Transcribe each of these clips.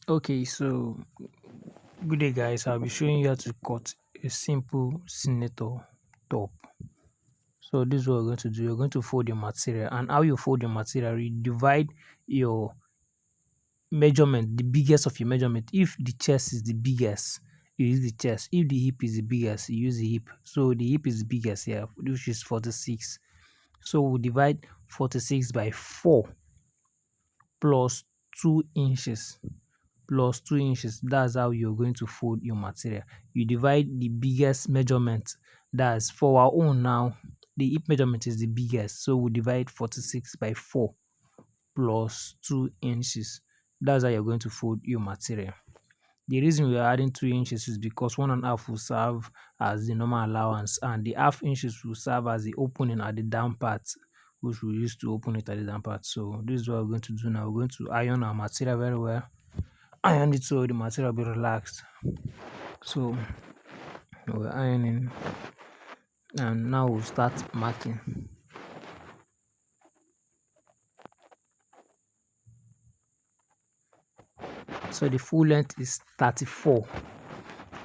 Okay, so good day guys. I'll be showing you how to cut a simple senator top. So this is what we're going to do. You're going to fold your material, and how you fold your material, you divide your measurement, the biggest of your measurement. If the chest is the biggest, you use the chest. If the hip is the biggest, you use the hip. So the hip is the biggest here, which is 46. So we divide 46 by 4 plus 2 inches. Plus 2 inches. That's how you're going to fold your material. You divide the biggest measurement. That's for our own now. The hip measurement is the biggest. So we divide 46 by 4 plus 2 inches. That's how you're going to fold your material. The reason we are adding 2 inches is because 1.5 will serve as the normal allowance, and the half inches will serve as the opening at the down part, which we use to open it at the down part. So this is what we're going to do now. We're going to iron our material very well. Iron it so the material will be relaxed. So we're ironing, and now we'll start marking. So the full length is 34.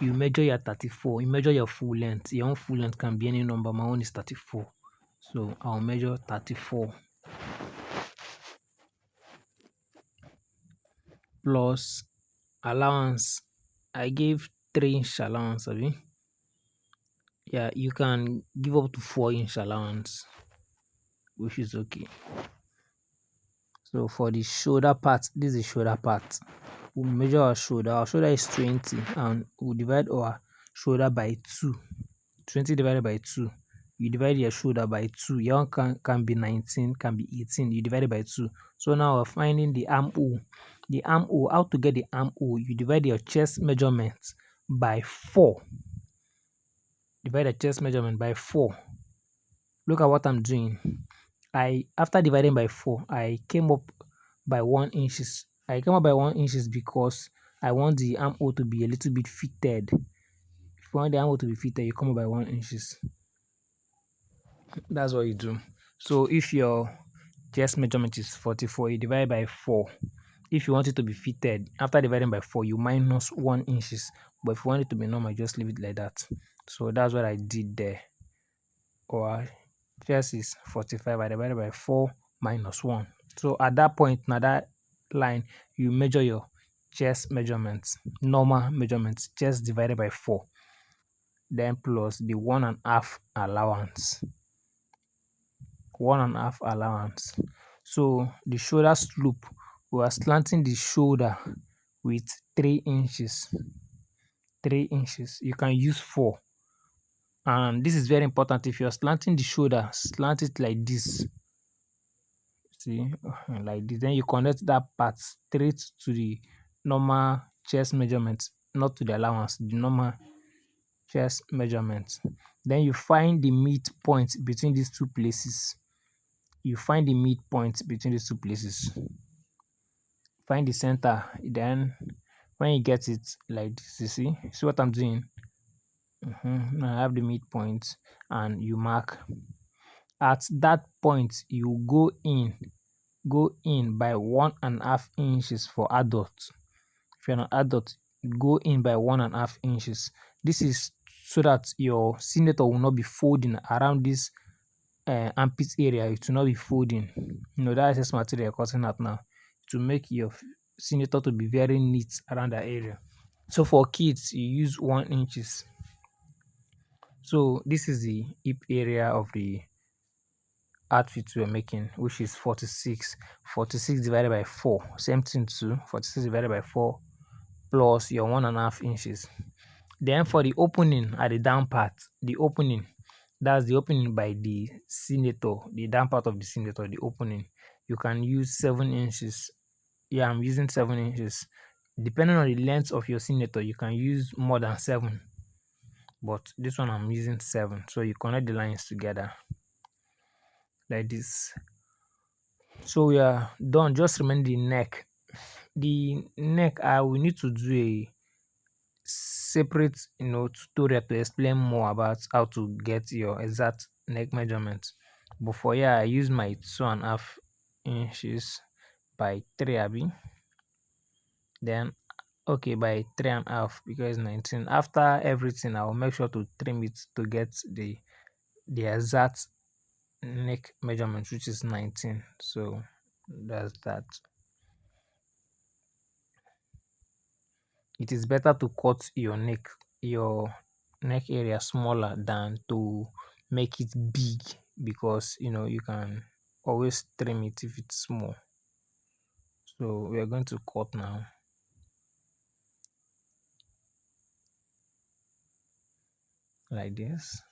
You measure your 34. You measure your full length. Your own full length can be any number. My own is 34. So I'll measure 34 plus allowance. I gave 3-inch allowance, abi? Yeah, you can give up to 4-inch allowance, which is okay. So for the shoulder part, this is the shoulder part. We'll measure our shoulder. Our shoulder is 20, and we'll divide our shoulder by 2. 20 divided by 2. You divide your shoulder by 2. Your own can be 19, can be 18. You divide it by 2. So now we're finding the armhole. The armhole, how to get the armhole? You divide your chest measurement by 4. Divide the chest measurement by 4. Look at what I'm doing. After dividing by 4, I came up by 1 inches. I came up by 1 inches because I want the armhole to be a little bit fitted. If you want the armhole to be fitted, you come up by 1 inches. That's what you do. So if your chest measurement is 44, you divide by 4. If you want it to be fitted, after dividing by 4, you minus 1 inches. But if you want it to be normal, just leave it like that. So that's what I did there. Or chest is 45, I divided by 4 minus 1. So at that point, now that line, you measure your chest measurements, normal measurements, chest divided by 4. Then plus the 1.5 allowance. 1.5 allowance. So the shoulder slope, we are slanting the shoulder with 3 inches. 3 inches. You can use 4. And this is very important. If you're slanting the shoulder, slant it like this. See, like this. Then you connect that part straight to the normal chest measurement, not to the allowance, the normal chest measurement. Then you find the midpoint between these two places. You find the midpoint between these two places. Find the center. Then when you get it like this, you see what I'm doing? Now I have the midpoint, and you mark. At that point, you go in by 1.5 inches for adults. If you're an adult, go in by 1.5 inches. This is so that your senator will not be folding around this armpit area. It will not be folding. That excess material you're cutting out now to make your senator to be very neat around that area. So for kids, you use 1 inches. So this is the hip area of the outfit we're making, which is 46. 46 divided by 4. Same thing too. 46 divided by 4 plus your 1.5 inches. Then for the opening at the down part, that's the opening by the senator, the down part of the senator, the opening, you can use 7 inches. Yeah, I'm using 7 inches. Depending on the length of your senator, you can use more than 7. But this one I'm using 7. So you connect the lines together like this. So we are done. Just remain the neck. The neck, I will need to do a separate tutorial to explain more about how to get your exact neck measurement. But for here, I use my 2.5 inches by 3 abi. Then Okay, by 3.5 because 19. After everything, I'll make sure to trim it to get the exact neck measurement, which is 19. So that's that. It is better to cut your neck area smaller than to make it big, because you can always trim it if it's small. So we are going to cut now, like this.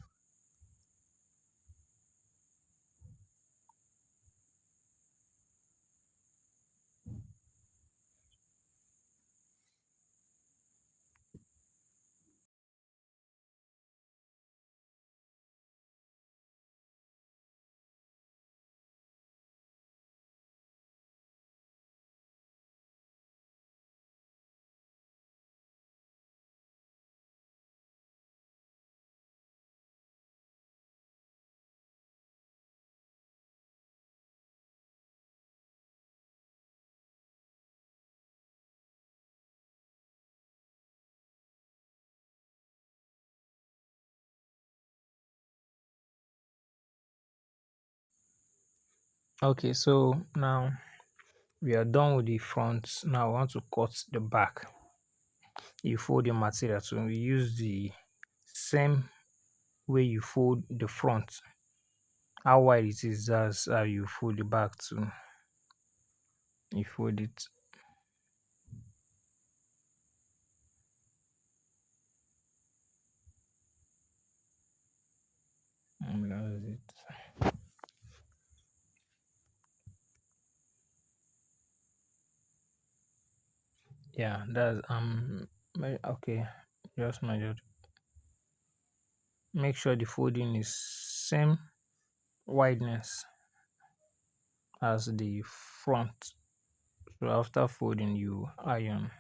Okay, so now we are done with the front. Now I want to cut the back. You fold your material, so we use the same way you fold the front. How wide it is, that's how you fold the back too. You fold it. That's it. Yeah, that's okay. Just measure. Make sure the folding is same wideness as the front. So after folding, you iron.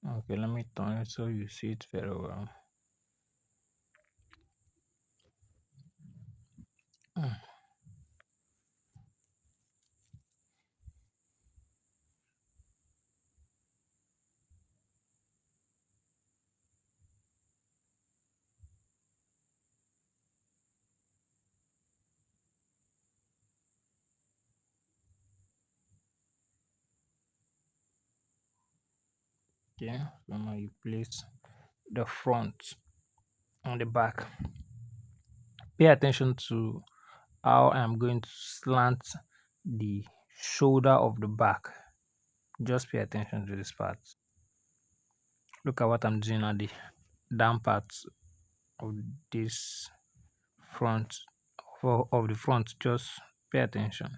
Okay, let me turn it so you see it very well. Mm. Okay, so now you place the front on the back. Pay attention to how I'm going to slant the shoulder of the back. Just pay attention to this part. Look at what I'm doing at the down part of this front of the front. Just pay attention.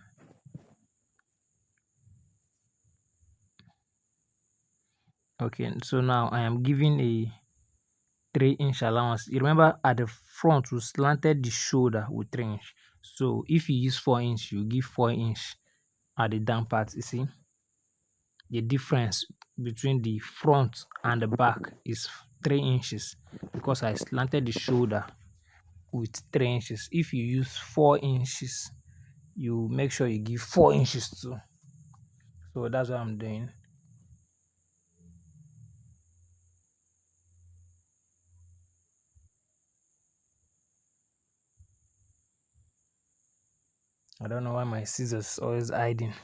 Okay, so now I am giving a 3-inch allowance. You remember at the front we slanted the shoulder with 3 inch. So if you use 4 inch, you give 4 inch at the down part. You see the difference between the front and the back is 3 inches, because I slanted the shoulder with 3 inches. If you use 4 inches, you make sure you give 4 inches too. So that's what I'm doing. I don't know why my scissors always hiding.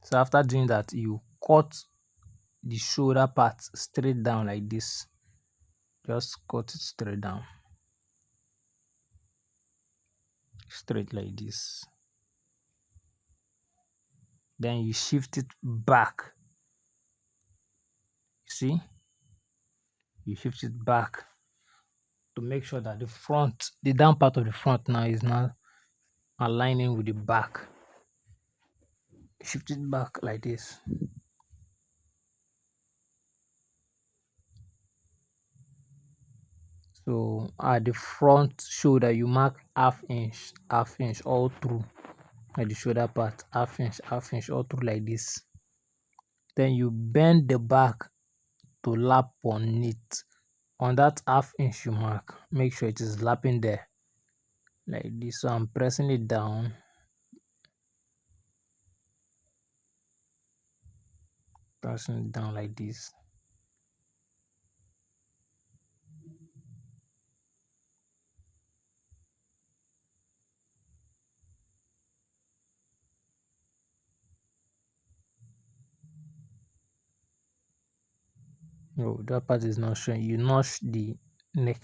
So after doing that, you cut the shoulder part straight down like this. Just cut it straight down, straight like this. Then you shift it back. You see, you shift it back to make sure that the down part of the front now is now aligning with the back. Shift it back like this. So at the front shoulder, you mark half inch all through. at the shoulder part, half inch all through like this. Then you bend the back to lap on it. On that half inch you mark, make sure it is lapping there like this. So I'm pressing it down. Pressing it down like this. No, that part is not showing. You notch the neck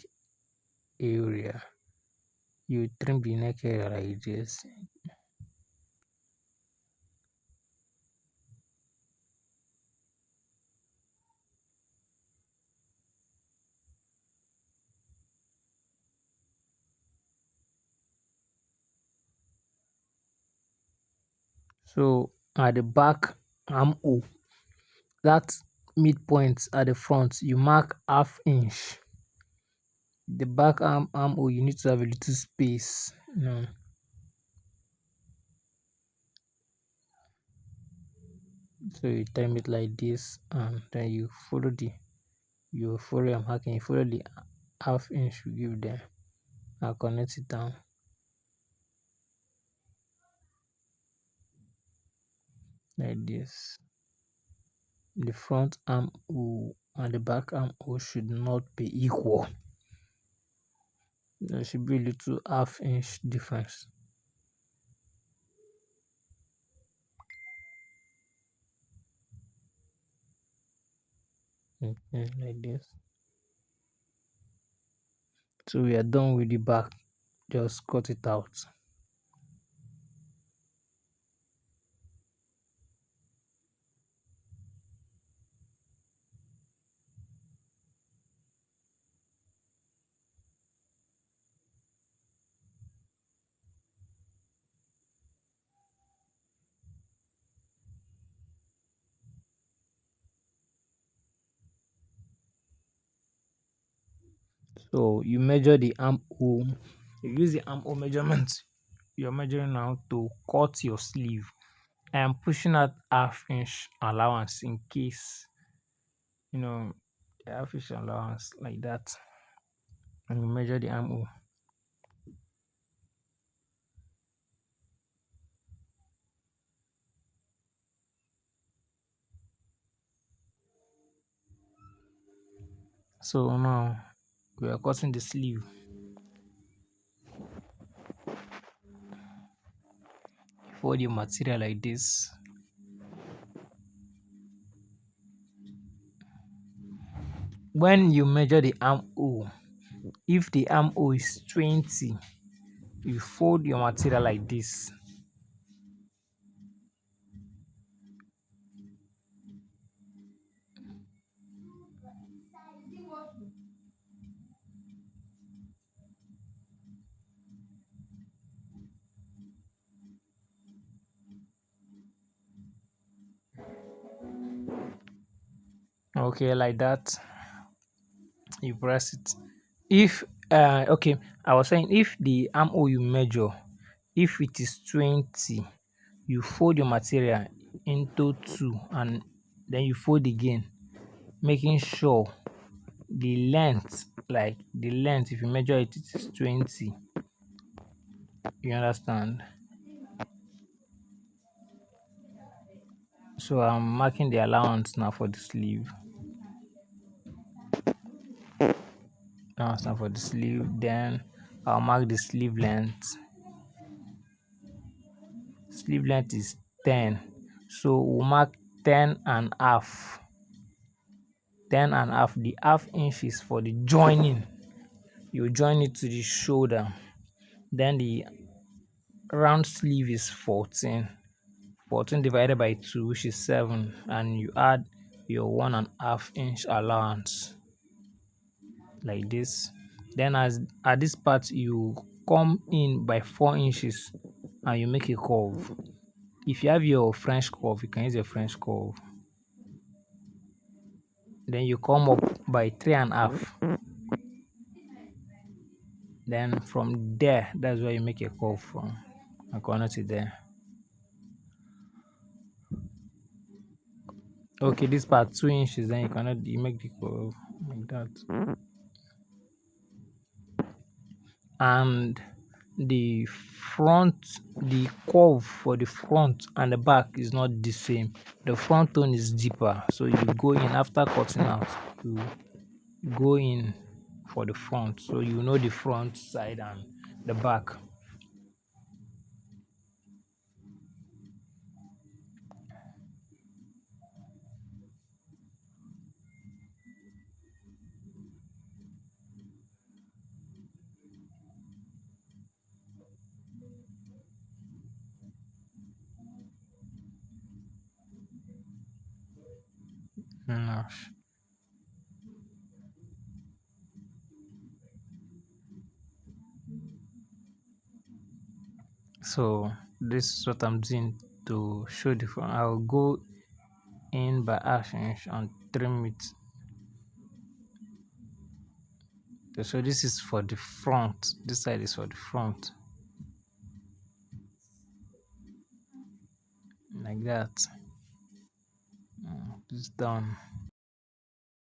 area. You trim the neck area like this. So at the back armhole, that midpoint at the front, you mark half inch. The back armhole, you need to have a little space. So you trim it like this, and then you follow your marking, you follow the half inch you give them and connect it down like this. The front armhole and the back armhole should not be equal. There should be a little half inch difference. Okay, like this. So we are done with the back. Just cut it out. So you measure the armhole. You use the armhole measurement you're measuring now to cut your sleeve. I am pushing out half inch allowance in case the half inch allowance like that. And you measure the armhole. So now we are cutting the sleeve. Fold your material like this. When you measure the armhole, if the armhole is 20, you fold your material like this. Okay, like that. You press it. If okay, I was saying if the armhole you measure, if it is 20, you fold your material into two and then you fold again, making sure the length, if you measure it, it is 20. You understand? So I'm marking the allowance now for the sleeve. Allowance now for the sleeve. Then I'll mark the sleeve length. Sleeve length is 10. So we'll mark 10 and half. 10 and half. The half inch is for the joining. You join it to the shoulder. Then the round sleeve is 14. 14 divided by 2, which is 7. And you add your 1.5 inch allowance like this. Then at this part you come in by 4 inches and you make a curve. If you have your French curve, you can use your French curve. Then you come up by 3.5. Then from there, that's where you make a curve from and connect it there. Okay, this part 2 inches, then you make the curve like that. And the curve for the front and the back is not the same. The front tone is deeper, so you go in after cutting out, you go in for the front, so you know the front side and the back. Mm. So this is what I'm doing to show the front. I'll go in by half inch and trim it. So this is for the front. This side is for the front, like that. It's done.